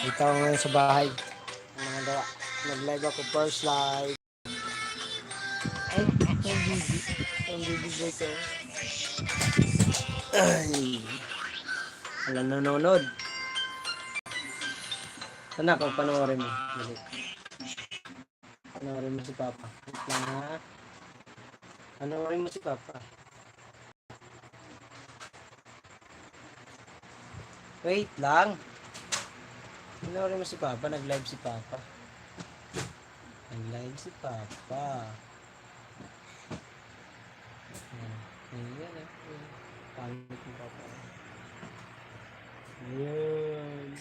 Dito ako ngayon sa bahay. Ano nga gawa? Nag-live ako first live. Ay, ang bibigay ko. Ay, wala nanonood. Sana kung panoorin mo. Dali. Panoorin mo si Papa. Wait lang ha. Panoorin mo si Papa. Wait lang. Panoorin mo si Papa. Nag-live si Papa. Nag-live si Papa. Ayan eh. Pangit ni Papa. Ayan.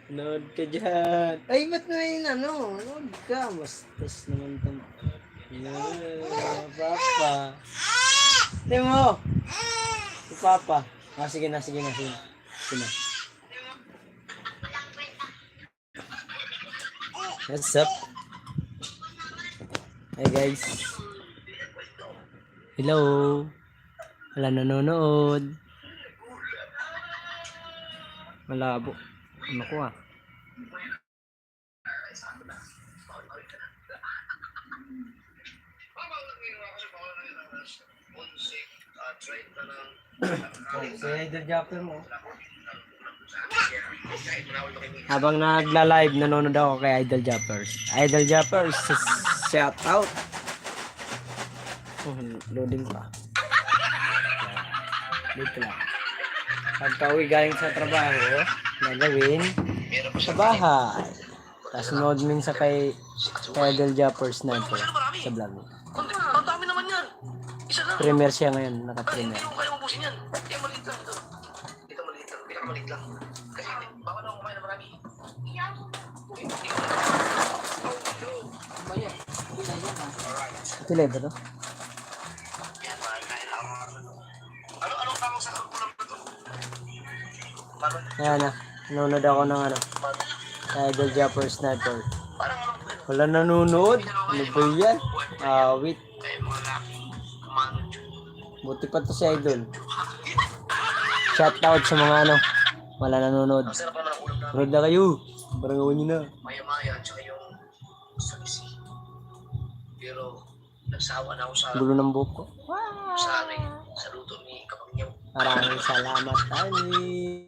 Nood ka dyan. Ay, ba't na yun ano? Nood ka. Mastas naman itong... Ayan. Papa. Tingnan mo. Si Papa. Ah, sige na. Sige na. What's up? Hi guys. Hello. Wala nanonood. Malabo. Ano ko ah? Si Idol Japper mo. Habang nagla-live, nanonood ako kay Idol Jappers. Idol Jappers, shout out. Loading pa. Dito lang. Pagka-uwi galing sa trabaho, nagawin sa bahay. Tapos nood minsan kay Idol Jappers na ito sa vlog. Ang dami naman yan. Isa lang. Premier siya ngayon, naka-premier. Hindi ko kaya ubusin yan. Kaya maliit lang ito. Ito maliit lang. Pinakamaliit lang. Kasi bawal ako kumain na marami. Ito ba to? Anong tawag sa karukulam na ito? Ayan na. Nanonood ako ng ano. Idol Japper Sniper. Wala nanonood. Ano ba yan? Wait. Buti pa to si Idol. Shout out sa mga ano. Wala nanonood. Nanood na kayo. Parang gawin nyo na. Maya-maya, tsaka yung susi. Pero, nagsawa na ako sa Gulo ng buhok ko. sa sa luto ni Kapangyaw. Maraming salamat, Tani.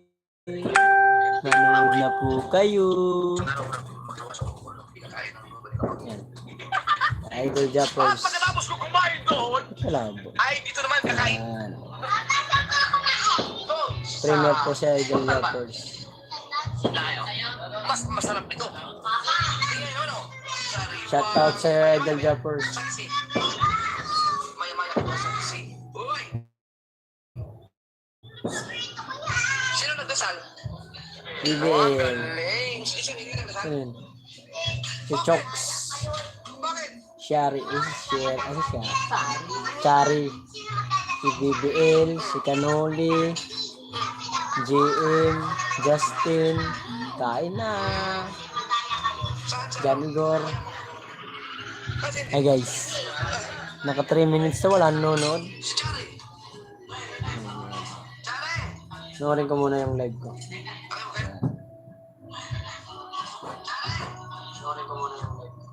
Nanonood na po kayo. Yan. Idol Jappers. Pagkatapos ko kumain doon, Malabo. ay dito naman kakain. Yan. Premier po siya, Idol Jappers. Mas masarap ito. Shout out sa Idol Jappers. Maya-maya ko sa kasi. Uy! Sino nagdasal? BBL. Galing! Sino nagdasal? Ayun. Si Chokes. Bakit? Shari. Ano siya? Chari. Si BBL. Si Canoli. JM. Justin. Kain na. Janigor. Hi guys. Naka 3 minutes na wala nanonood. Si Chari. Chari! Noorin ko muna yung live ko. Noorin ko muna yung live ko.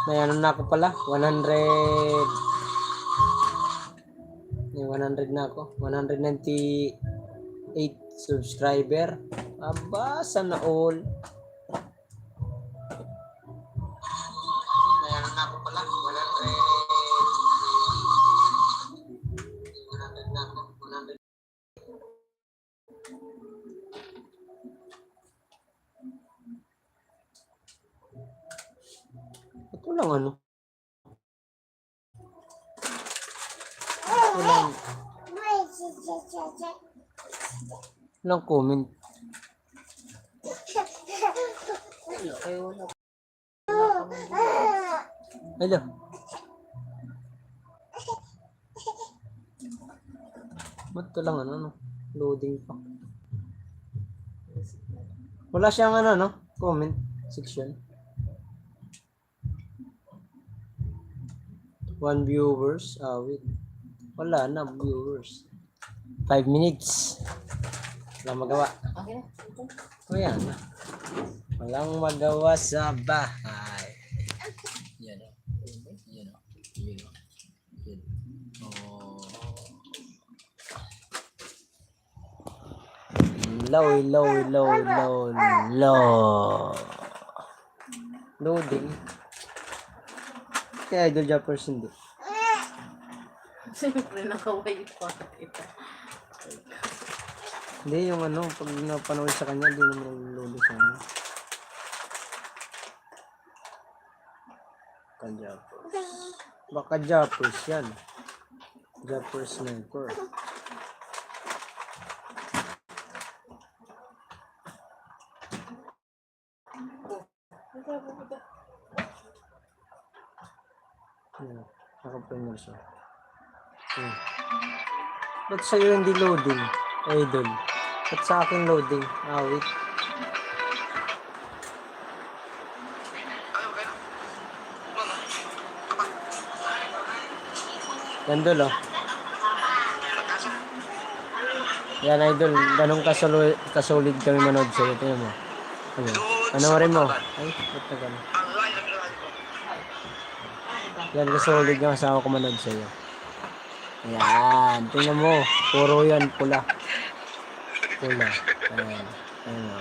May ano na ako pala, 100. May 100 na ako, 198 subscriber. Aba, sana all. May ano na ako pala, 100 na ako, 100. Ito lang ano. Walang comment. Hello. Ba't ito lang ano? Loading pa. Wala siyang ano, no? Comment section. 1 viewers. Wait. Wala na viewers. 5 minutes. Walang magawa. Okay na. O yan. Walang magawa sa bahay. Yan o. Yan o. Yan o. Yan. Oh. Low. Loading. Kaya Idol Jappers hindi. Siyempre, nakaway pa kita. Hindi yung ano, pag napanood sa kanya, hindi naman loading sa ano. Ka-Jappers. Baka Jappers yan. Jappers Sniper. Yan. Nakaprimer siya. Ba't sa'yo hindi loading? Idol. Ba't sa akin loading? Wait. Okay na. Ano? Gandol oh. Nagkasa. Yan Idol. Ganong kasolid kami manood sa'yo. Tingnan mo. Ano? Panoorin mo. Ay, ba't na gano'n? Ang layo ng lahat ko. Yan, kasolid yung asawa ko manood sa'yo. Ayan. Tingnan mo. Puro yan. Pula. Pula. Ayan. Ayan o.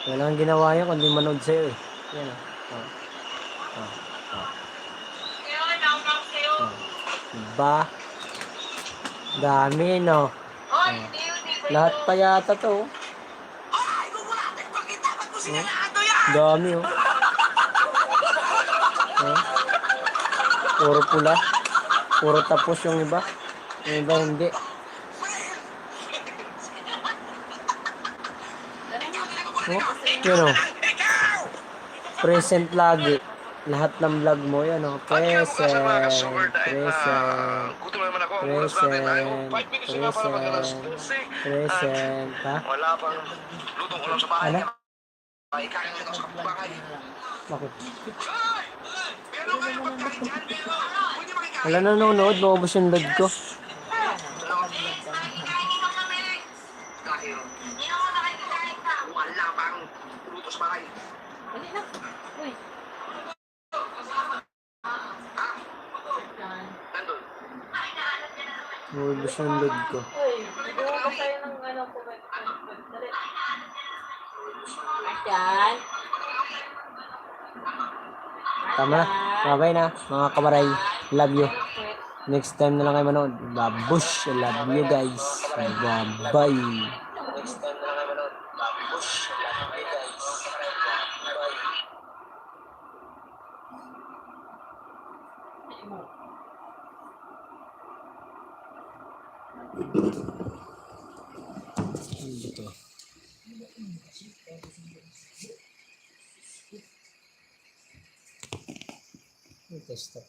Wala nang ginawa yan kundi manood sa'yo eh. Yan o. Diba? Dami no. Lahat pa yata to. Ay, kung wala tayong pakita, ba't mo sinanado yan? Dami oh. Puro pula. Puro tapos yung iba. Yung iba hindi. Yun o. Present lagi. Lahat ng vlog mo yan o. Present. Gutom naman ako. Ang oras natin ay 5 minutes na para mag-alas 12. Present. Ha? Wala pang lutong ulam sa bahay. Ano? Ay, kaya nga ito sa kapitbahay. Bakit? Ay! Meron kayo pagkain dyan, meron. Pwede makikain. Wala nanonood. Maubos yung load ko. Dahil wala pang luto sa bahay. Dali na. Uy. Nandun. Maubos yung load ko. Uy. Nagawa ko sa'yo ng ano, comment. Dali. Yan. Tama na. Bye-bye na. Mga kabaray. Love you. Next time na lang kayo manood. Babush. Love you guys. Bye-bye. Next time na lang kayo manood. Babush. Love you guys. Dito. Ito stop.